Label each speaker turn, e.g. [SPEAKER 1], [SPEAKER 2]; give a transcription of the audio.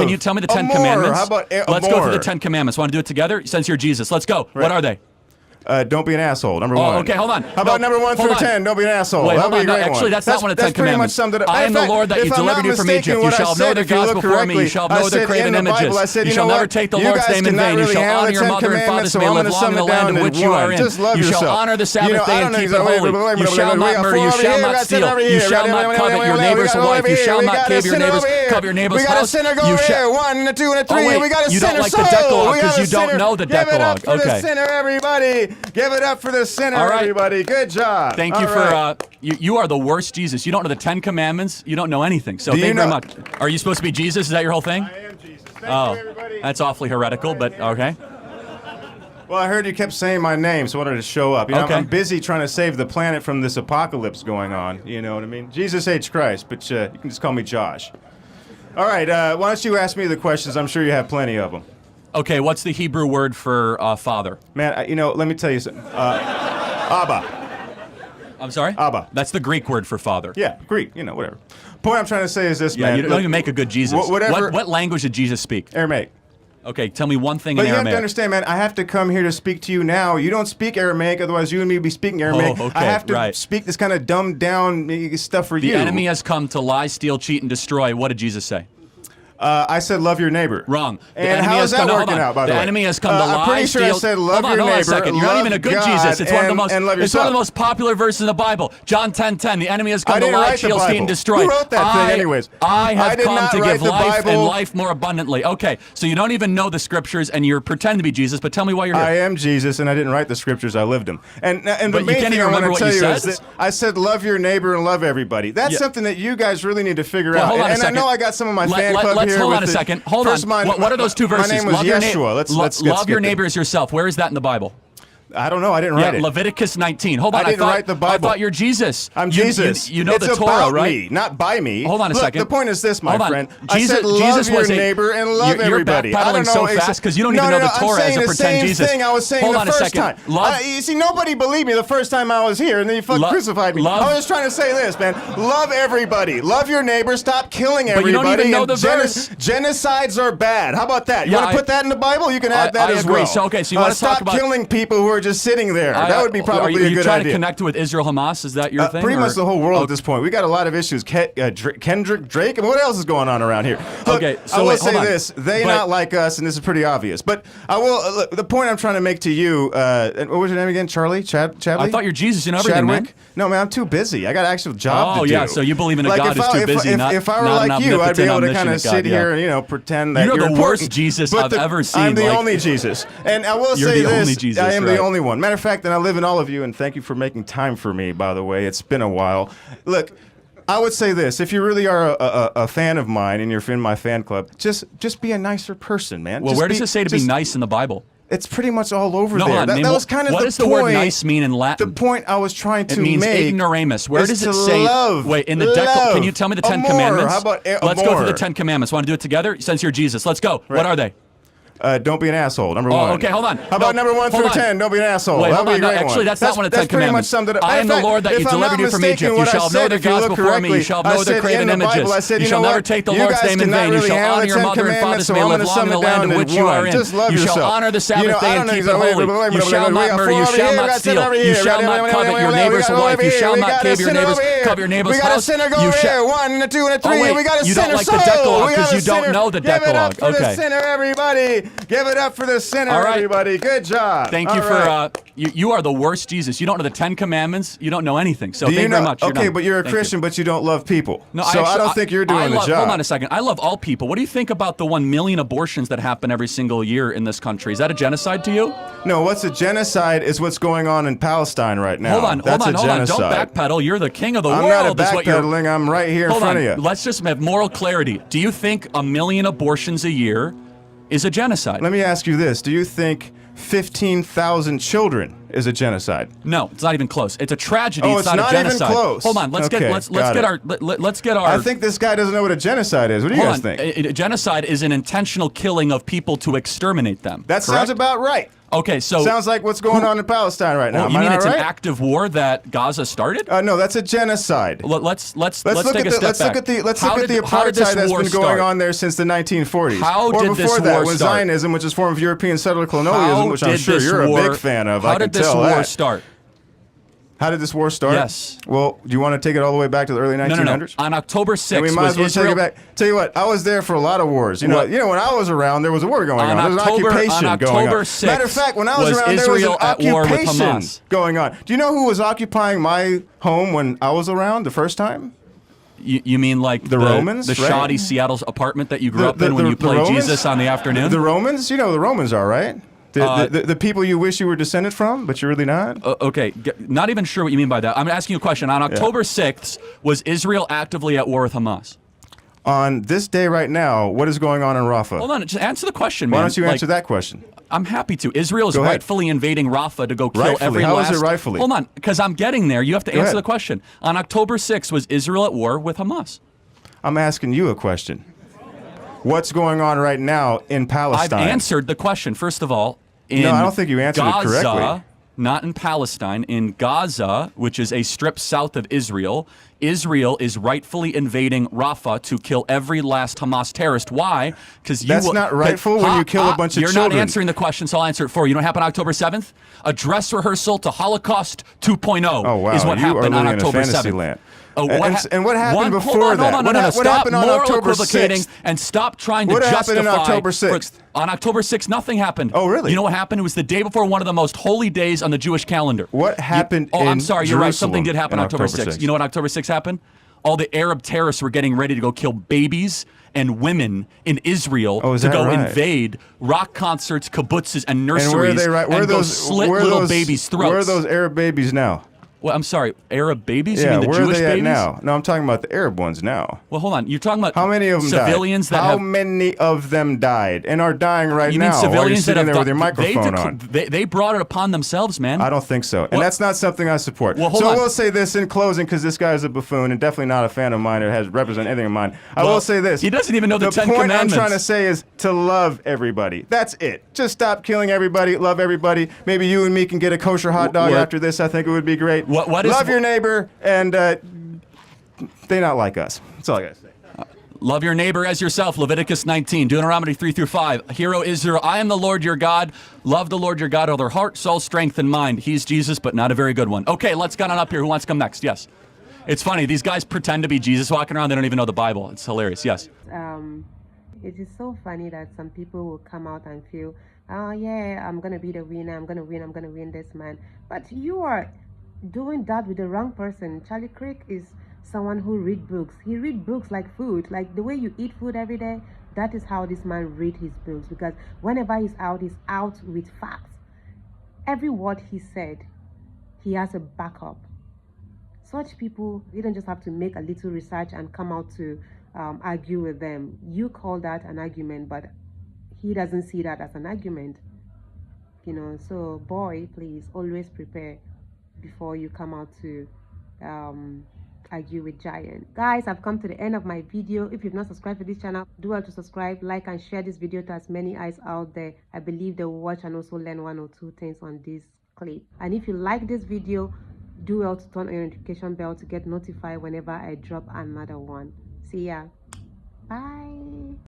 [SPEAKER 1] Can you tell me the 10 Commandments?
[SPEAKER 2] How about
[SPEAKER 1] Let's go through the 10 Commandments. Want to do it together? Since you're Jesus. Let's go. Right. What are they?
[SPEAKER 2] Don't be an asshole, number one.
[SPEAKER 1] Okay, hold on.
[SPEAKER 2] How about number 1 through 10? Don't be an asshole.
[SPEAKER 1] Wait, hold on. No,
[SPEAKER 2] great
[SPEAKER 1] actually,
[SPEAKER 2] one.
[SPEAKER 1] that's not one of the 10 Commandments.
[SPEAKER 2] Pretty much summed it up.
[SPEAKER 1] I am the Lord that you delivered you from Egypt. You shall know their gods before me. You shall know their graven images. You shall never take the Lord's name in vain. You shall honor your mother and father, so may live long in the land in which you are in. You shall honor the Sabbath day and keep it holy. You shall not murder. You shall not steal. You shall not covet your neighbor's wife. You shall not covet your neighbor's house.
[SPEAKER 2] We got a sinner go here. 1, 2, and 3. We got a sinner soul.
[SPEAKER 1] You don't like the Decalogue because you don't know the Decalogue.
[SPEAKER 2] Give it up for the sinner, everybody. Give it up for the sinner, everybody. Good job.
[SPEAKER 1] Thank you for, you are the worst Jesus. You don't know the 10 Commandments. You don't know anything. So thank you very much. Are you supposed to be Jesus? Is that your whole thing?
[SPEAKER 2] I am Jesus. Thank you, everybody.
[SPEAKER 1] That's awfully heretical, but okay.
[SPEAKER 2] Well, I heard you kept saying my name, so I wanted to show up. You know, I'm busy trying to save the planet from this apocalypse going on. You know what I mean? Jesus H. Christ, but you can just call me Josh. All right, why don't you ask me the questions? I'm sure you have plenty of them.
[SPEAKER 1] Okay, what's the Hebrew word for father?
[SPEAKER 2] Man, let me tell you something. Abba.
[SPEAKER 1] I'm sorry?
[SPEAKER 2] Abba.
[SPEAKER 1] That's the Greek word for father.
[SPEAKER 2] Yeah, Greek, whatever. Point I'm trying to say is this, man.
[SPEAKER 1] You don't even make a good Jesus.
[SPEAKER 2] Whatever.
[SPEAKER 1] What language did Jesus speak?
[SPEAKER 2] Aramaic.
[SPEAKER 1] Okay, tell me one thing in
[SPEAKER 2] Aramaic. But you have to
[SPEAKER 1] Aramaic.
[SPEAKER 2] understand, man, I have to come here to speak to you now. You don't speak Aramaic, otherwise you and me would be speaking Aramaic.
[SPEAKER 1] Oh, okay,
[SPEAKER 2] I have to speak this kind of dumbed down stuff for you.
[SPEAKER 1] The enemy has come to lie, steal, cheat, and destroy. What did Jesus say?
[SPEAKER 2] I said love your neighbor.
[SPEAKER 1] Wrong.
[SPEAKER 2] And how is that working out, by the way?
[SPEAKER 1] The enemy has come to lie,
[SPEAKER 2] I'm pretty sure
[SPEAKER 1] steal...
[SPEAKER 2] I said love your neighbor,
[SPEAKER 1] Hold on a second. You're not even a good Jesus. It's one of the most. It's one of the most popular verses in the Bible. John 10:10. The enemy has come to lie, steal, cheat, and destroy.
[SPEAKER 2] Who wrote that thing, anyways?
[SPEAKER 1] I have come to give life and life more abundantly. Okay, so you don't even know the scriptures, and you're pretending to be Jesus. But tell me why you're here.
[SPEAKER 2] I am Jesus, and I didn't write the scriptures. I lived them. And the main thing I want to tell you is that I said love your neighbor and love everybody. That's something that you guys really need to figure out.
[SPEAKER 1] And
[SPEAKER 2] I know I got some of my fan club here.
[SPEAKER 1] Hold on a second. Hold on. What are those two verses?
[SPEAKER 2] My name was Yeshua.
[SPEAKER 1] Love your neighbor as yourself. Where is that in the Bible?
[SPEAKER 2] I don't know. I didn't write it.
[SPEAKER 1] Leviticus 19. Hold on.
[SPEAKER 2] I didn't write the Bible.
[SPEAKER 1] I thought you're Jesus.
[SPEAKER 2] I'm Jesus.
[SPEAKER 1] You know
[SPEAKER 2] it's
[SPEAKER 1] the Torah,
[SPEAKER 2] about
[SPEAKER 1] right?
[SPEAKER 2] Me, not by me.
[SPEAKER 1] Hold on a second.
[SPEAKER 2] The point is this, my friend.
[SPEAKER 1] Jesus,
[SPEAKER 2] I said love your neighbor and love everybody.
[SPEAKER 1] You're backpedaling so fast because you don't even know the Torah as a pretend Jesus.
[SPEAKER 2] Thing I was saying the first time. You see, nobody believed me the first time I was here, and then you crucified me. I was just trying to say this, man. Love everybody. Love your neighbor. Stop killing everybody.
[SPEAKER 1] But you don't even know the verse.
[SPEAKER 2] Genocides are bad. How about that? You want to put that in the Bible? You can add that as well.
[SPEAKER 1] I agree. So you want to talk about...
[SPEAKER 2] Stop killing people who are just sitting there. That would be probably a good idea. Are you trying
[SPEAKER 1] to connect with Israel Hamas? Is that your thing?
[SPEAKER 2] Pretty much the whole world at this point. We got a lot of issues. Kendrick Drake, and what else is going on around here? Look, I will say this: they not like us, and this is pretty obvious. But I will. Look, the point I'm trying to make to you. What was your name again? Charlie? Chadley?
[SPEAKER 1] I thought you're Jesus. You know everything, man.
[SPEAKER 2] No, man, I'm too busy. I got an actual job to do.
[SPEAKER 1] Oh yeah, so you believe in a God who's too busy.
[SPEAKER 2] If I were like you, I'd be able to kind of sit here and pretend that
[SPEAKER 1] you're the worst Jesus I've ever seen.
[SPEAKER 2] I'm the only Jesus, and I will say this: I am the only one. Matter of fact, and I live in all of you, and thank you for making time for me, by the way. It's been a while. Look, I would say this. If you really are a fan of mine and you're in my fan club, just be a nicer person, man.
[SPEAKER 1] Well, where does it say to be nice in the Bible?
[SPEAKER 2] It's pretty much all over there. That was kind of
[SPEAKER 1] what does the word nice mean in Latin?
[SPEAKER 2] The point I was trying to make.
[SPEAKER 1] It means ignoramus. Where does it say?
[SPEAKER 2] Love,
[SPEAKER 1] wait, in the Decalogue. Can you tell me the 10 Commandments?
[SPEAKER 2] How about
[SPEAKER 1] Let's go through the 10 Commandments. Want to do it together? Since you're Jesus, let's go. Right. What are they?
[SPEAKER 2] Don't be an asshole, number one.
[SPEAKER 1] Okay, hold on.
[SPEAKER 2] How about number 1 through 10? Don't be an asshole.
[SPEAKER 1] Wait,
[SPEAKER 2] hold on.
[SPEAKER 1] Actually, that's not one of the 10 Commandments. I am the Lord that you delivered you from Egypt. You shall know their gods before me. You shall know their graven images. You shall never take the Lord's name in vain. You shall honor your mother and father, so may live long in the land in which you are in. You shall honor the Sabbath day and keep it holy. You shall not murder. You shall not steal. You shall not covet your neighbor's wife. You shall not covet your neighbor's house.
[SPEAKER 2] We got a sinner go here. 1, 2, and 3. We got a sinner soul.
[SPEAKER 1] You don't like the Decalogue because you don't know the Decalogue.
[SPEAKER 2] Give it up for the sinner, everybody. Give it up for the sinner, everybody. Good job.
[SPEAKER 1] Thank you for you are the worst Jesus. You don't know the 10 Commandments. You don't know anything. So thank you very much.
[SPEAKER 2] Okay, but you're a Christian, but you don't love people. No, so I don't think you're doing the job.
[SPEAKER 1] Hold on a second. I love all people. What do you think about the 1 million abortions that happen every single year in this country? Is that a genocide to you?
[SPEAKER 2] No, what's a genocide is what's going on in Palestine right now.
[SPEAKER 1] Hold on. Don't backpedal. You're the king of the world.
[SPEAKER 2] I'm not backpedaling. I'm right here in front of you.
[SPEAKER 1] Let's just have moral clarity. Do you think 1 million abortions a year is a genocide?
[SPEAKER 2] Let me ask you this. Do you think 15,000 children is a genocide?
[SPEAKER 1] No, it's not even close. It's a tragedy. It's not a genocide.
[SPEAKER 2] Even close.
[SPEAKER 1] Hold on. Let's get our.
[SPEAKER 2] I think this guy doesn't know what a genocide is. What do you guys think?
[SPEAKER 1] A genocide is an intentional killing of people to exterminate them.
[SPEAKER 2] That sounds about right.
[SPEAKER 1] Okay, so
[SPEAKER 2] sounds like what's going on in Palestine right now.
[SPEAKER 1] You mean it's an active war that Gaza started?
[SPEAKER 2] No, that's a genocide.
[SPEAKER 1] Let's take a step back.
[SPEAKER 2] Let's look at the apartheid that's been going on there since the 1940s.
[SPEAKER 1] How did this war start?
[SPEAKER 2] Before that, Zionism, which is a form of European settler colonialism, which I'm sure you're a big fan of.
[SPEAKER 1] How did this war start?
[SPEAKER 2] How did this war start?
[SPEAKER 1] Yes.
[SPEAKER 2] Well, do you want to take it all the way back to the early 1900s?
[SPEAKER 1] No. On October 6th,
[SPEAKER 2] we might as well take it back. Tell you what, I was there for a lot of wars. You know, when I was around, there was a war going on. There was an occupation going on. Matter of fact, when I was around, there was an occupation going on. Do you know who was occupying my home when I was around the first time?
[SPEAKER 1] You mean like
[SPEAKER 2] the Romans?
[SPEAKER 1] The shoddy Seattle's apartment that you grew up in when you played Jesus on the afternoon?
[SPEAKER 2] The Romans? You know who the Romans are, right? The people you wish you were descended from, but you're really not?
[SPEAKER 1] Okay, not even sure what you mean by that. I'm asking you a question. On October 6th, was Israel actively at war with Hamas?
[SPEAKER 2] On this day right now, what is going on in Rafah?
[SPEAKER 1] Hold on, just answer the question, man.
[SPEAKER 2] Why don't you answer that question?
[SPEAKER 1] I'm happy to. Israel is rightfully invading Rafah to go kill every last...
[SPEAKER 2] How is it rightfully?
[SPEAKER 1] Hold on, because I'm getting there. You have to answer the question. On October 6th, was Israel at war with Hamas?
[SPEAKER 2] I'm asking you a question. What's going on right now in Palestine?
[SPEAKER 1] I've answered the question. First of all,
[SPEAKER 2] no, I don't think you answered it correctly.
[SPEAKER 1] Not in Palestine, in Gaza, which is a strip south of Israel, Israel is rightfully invading Rafah to kill every last Hamas terrorist. Why? Because
[SPEAKER 2] that's not rightful when you kill a bunch of children.
[SPEAKER 1] You're not answering the question, so I'll answer it for you. You know what happened on October 7th? A dress rehearsal to Holocaust 2.0 is what happened on October 7th.
[SPEAKER 2] Land. And what happened before that?
[SPEAKER 1] What happened on October 6th? And stop trying to justify.
[SPEAKER 2] What happened on October 6th?
[SPEAKER 1] On October 6th, nothing happened.
[SPEAKER 2] Oh, really?
[SPEAKER 1] You know what happened? It was the day before one of the most holy days on the Jewish calendar.
[SPEAKER 2] What happened in
[SPEAKER 1] I'm sorry, you're right. Something did happen
[SPEAKER 2] on
[SPEAKER 1] October 6th. You know what October 6th happened? All the Arab terrorists were getting ready to go kill babies and women in Israel to go invade rock concerts, kibbutzes, and nurseries and go slit little babies' throats.
[SPEAKER 2] Where are those Arab babies now?
[SPEAKER 1] Well, I'm sorry, Arab babies?
[SPEAKER 2] Yeah,
[SPEAKER 1] you mean the Jewish babies?
[SPEAKER 2] Where are they at now? No, I'm talking about the Arab ones now.
[SPEAKER 1] Well, hold on. You're talking about
[SPEAKER 2] how many of them
[SPEAKER 1] civilians
[SPEAKER 2] died? How many of them died and are dying right now?
[SPEAKER 1] You mean civilians
[SPEAKER 2] that have with your microphone on?
[SPEAKER 1] They brought it upon themselves, man.
[SPEAKER 2] I don't think so, and that's not something I support.
[SPEAKER 1] Well,
[SPEAKER 2] so I will say this in closing, because this guy is a buffoon and definitely not a fan of mine or has represent anything of mine. I will say this:
[SPEAKER 1] he doesn't even know the Ten
[SPEAKER 2] Commandments. The
[SPEAKER 1] point
[SPEAKER 2] I'm trying to say is to love everybody. That's it. Just stop killing everybody. Love everybody. Maybe you and me can get a kosher hot dog after this. I think it would be great. Love your neighbor, and they not like us. That's all I gotta say.
[SPEAKER 1] Love your neighbor as yourself. Leviticus 19, Deuteronomy 3-5. Hero Israel, I am the Lord your God. Love the Lord your God with all their heart, soul, strength, and mind. He's Jesus, but not a very good one. Okay, let's get on up here. Who wants to come next? Yes. It's funny. These guys pretend to be Jesus walking around. They don't even know the Bible. It's hilarious. Yes.
[SPEAKER 3] It is so funny that some people will come out and feel, oh yeah, I'm gonna be the winner. I'm gonna win this man. But you are doing that with the wrong person. Charlie Kirk is someone who read books. He read books like food, like the way you eat food every day. That is how this man read his books, because whenever he's out with facts. Every word he said, he has a backup. Such people, you don't just have to make a little research and come out to argue with them. You call that an argument, but he doesn't see that as an argument. You know, so boy, please always prepare before you come out to argue with giant. Guys, I've come to the end of my video. If you've not subscribed to this channel, do well to subscribe, like, and share this video to as many eyes out there. I believe they will watch and also learn one or two things on this clip. And if you like this video, do well to turn on your notification bell to get notified whenever I drop another one. See ya. Bye.